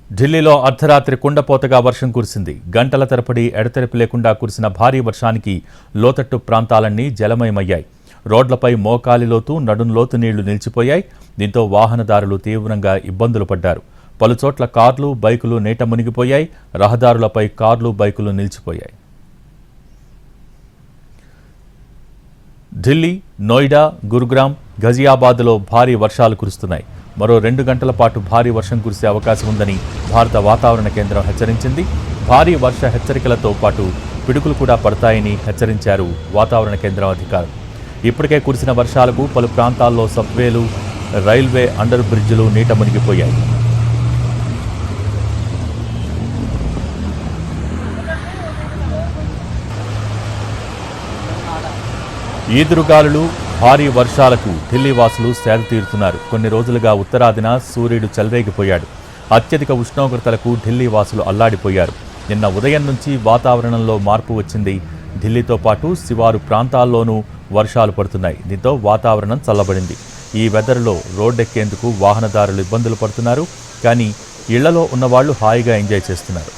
ఢిల్లీలో అర్ధరాత్రి కుండపోతగా వర్షం కురిసింది. గంటల తరబడి ఎడతెరిపి లేకుండా కురిసిన భారీ వర్షానికి లోతట్టు ప్రాంతాలన్నీ జలమయమయ్యాయి. రోడ్లపై మోకాలి లోతు, నడుం లోతు నీళ్లు నిలిచిపోయాయి. దీంతో వాహనదారులు తీవ్రంగా ఇబ్బందులు పడ్డారు. పలుచోట్ల కార్లు, బైకులు నీట మునిగిపోయాయి. రహదారులపై కార్లు, బైకులు నిలిచిపోయాయి. ఢిల్లీ, నోయిడా, గురుగ్రామ్, ఘజియాబాద్లో భారీ వర్షాలు కురుస్తున్నాయి. మరో 2 గంటల పాటు భారీ వర్షం కురిసే అవకాశం ఉందని భారత వాతావరణ కేంద్రం హెచ్చరించింది. భారీ వర్ష హెచ్చరికలతో పాటు పిడుగులు కూడా పడతాయని హెచ్చరించారు వాతావరణ కేంద్రం అధికారులు. ఇప్పటికే కురిసిన వర్షాలకు పలు ప్రాంతాల్లో సబ్వేలు, రైల్వే అండర్ బ్రిడ్జిలు నీట మునిగిపోయాయి. ఈదురుగాలులు, భారీ వర్షాలకు ఢిల్లీ వాసులు సేద తీరుతున్నారు. కొన్ని రోజులుగా ఉత్తరాదిన సూర్యుడు చెలరేగిపోయాడు. అత్యధిక ఉష్ణోగ్రతలకు ఢిల్లీ వాసులు అల్లాడిపోయారు. నిన్న ఉదయం నుంచి వాతావరణంలో మార్పు వచ్చింది. ఢిల్లీతో పాటు శివారు ప్రాంతాల్లోనూ వర్షాలు పడుతున్నాయి. దీంతో వాతావరణం చల్లబడింది. ఈ వెదర్లో రోడ్డెక్కేందుకు వాహనదారులు ఇబ్బందులు పడుతున్నారు. కానీ ఇళ్లలో ఉన్నవాళ్లు హాయిగా ఎంజాయ్ చేస్తున్నారు.